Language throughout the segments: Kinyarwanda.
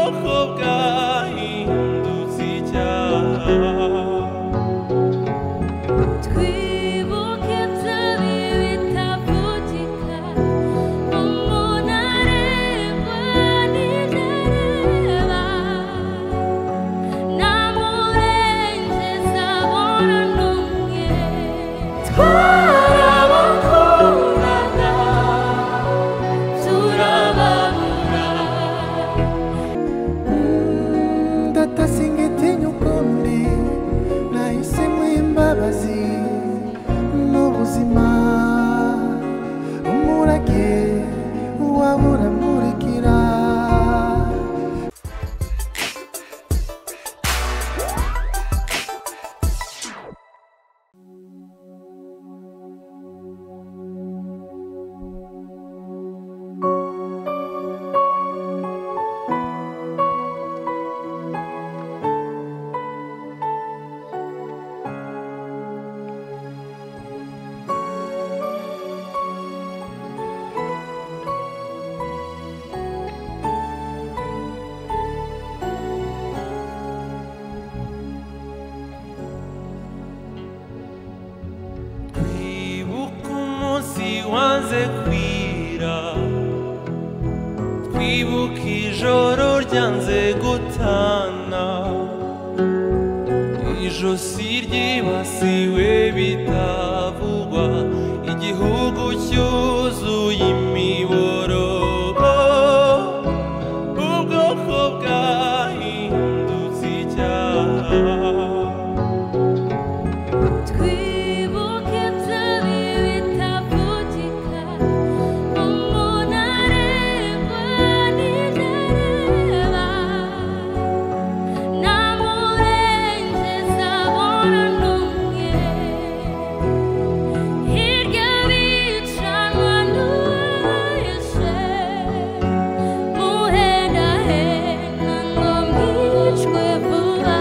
ubwoko bwahindutse icyaha. Twibuke byabi bitavugika, umuntu arengwa n'ibyareba, nta murengezi abona n'umwe. Twarabakundaga, turababura. Ndatasingitinya ukundi, nahisemo imbabazi n'ubuzima, umurage wabura murikira. Twibuke umunsi wanze kwira, twibuke ijoro ryanze gutana, ijosi ryibasiwe bitavugwa, igihugu cyuzuye imiborogo, ubwoko bwahindutse icyaha. Twibuke byabi bitavugika, umuntu arengwa n'ibyareba, nta murengezi abona n'umwe. Hirya bicanwa n'uwahishe, muhendahenda ngo mwicwe vuba.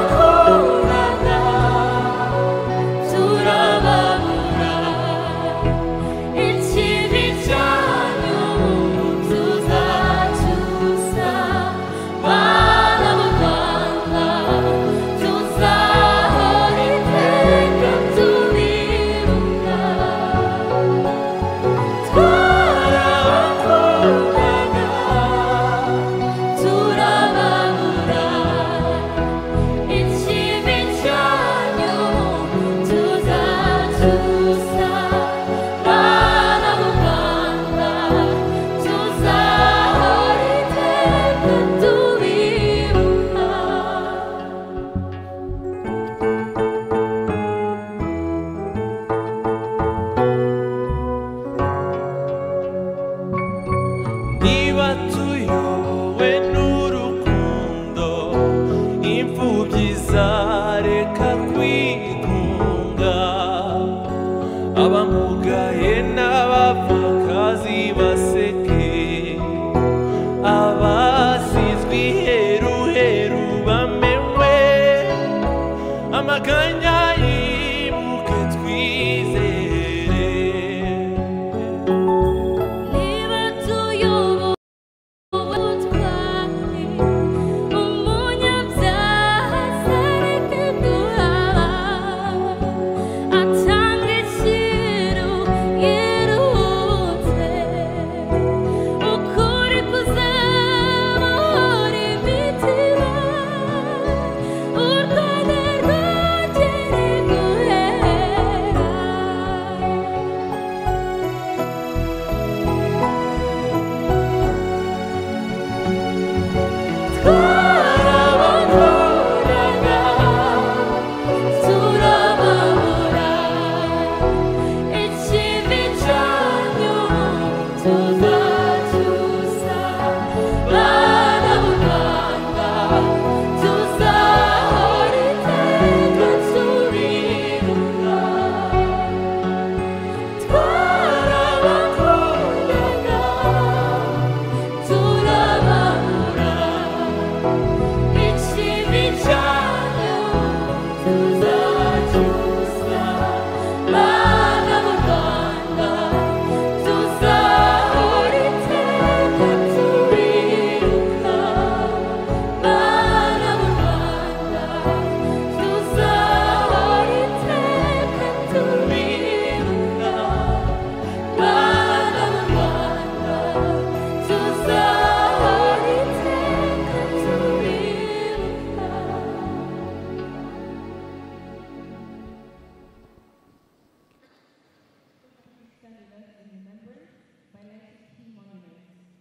Twarabakundaga, turababura. Ikibi cyanyu tuzacyusa, bana b'u Rwanda, tuzahora iteka tubibuka. Twarabakundaga, turababura. Ikibi cyanyu tuzacyusa, bana b'u Rwanda, tuzahora iteka tubibuka. Niba tuyobowe n'urukundo, imfubyi zareka kwigunga, abamugaye n'abapfakazi baseke, abasizwe iheruheru bamenwe, amaganya yibuke twizere. Niba tuyobowe ubutwari, umunyabyaha azareke guhaba, atanga iciro yiruhutse, ukuri kuzabohora imitima, u Rwanda rwongere guhera.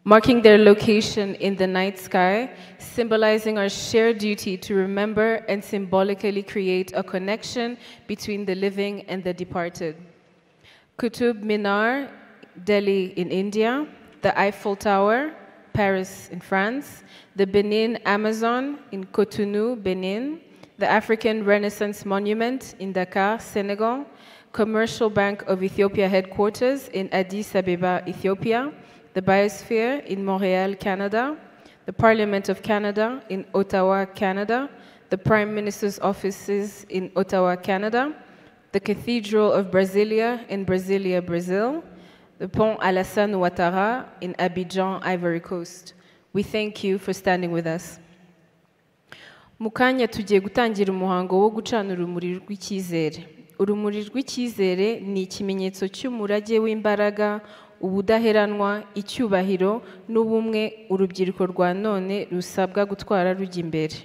marking their location in the night sky, symbolizing our shared duty to remember and symbolically create a connection between the living and the departed. Qutb Minar, Delhi in India, the Eiffel Tower, Paris in France, the Benin Amazon in Cotonou, Benin, the African Renaissance Monument in Dakar, Senegal, Commercial Bank of Ethiopia headquarters in Addis Ababa, Ethiopia, the Biosphere in Montreal, Canada, the Parliament of Canada in Ottawa, Canada, the Prime Minister's offices in Ottawa, Canada, the Cathedral of Brasilia in Brasilia, Brazil, the Pont Alassane Ouattara in Abidjan, Ivory Coast. We thank you for standing with us. Mukanya tugiye gutangira umuhango wo gucana urumuri rw'icyizere. Urumuri rw'icyizere ni ikimenyetso cy'umurage w'imbaraga, ubudaheranwa, icyubahiro n'ubumwe urubyiruko rwa none rusabwa gutwara rujya imbere.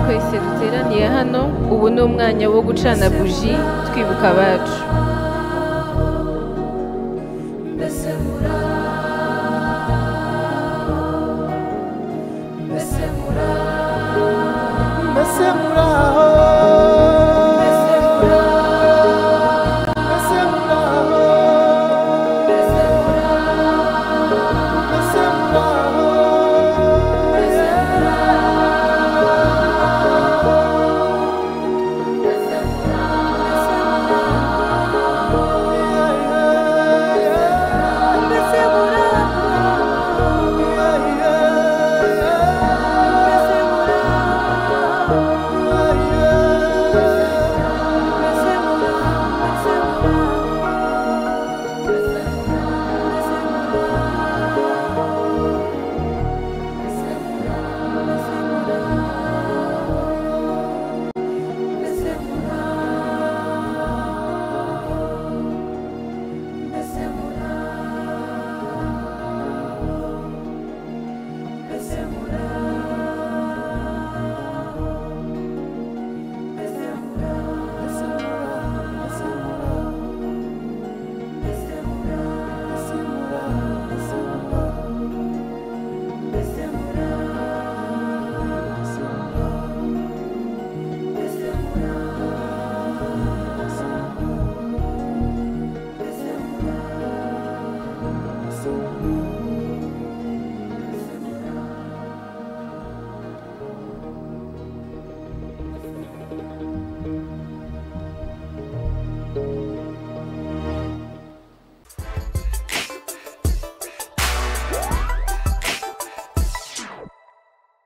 twese duteraniye hano ubu ni umwanya wo gucana buji twibuka abacu. Mbese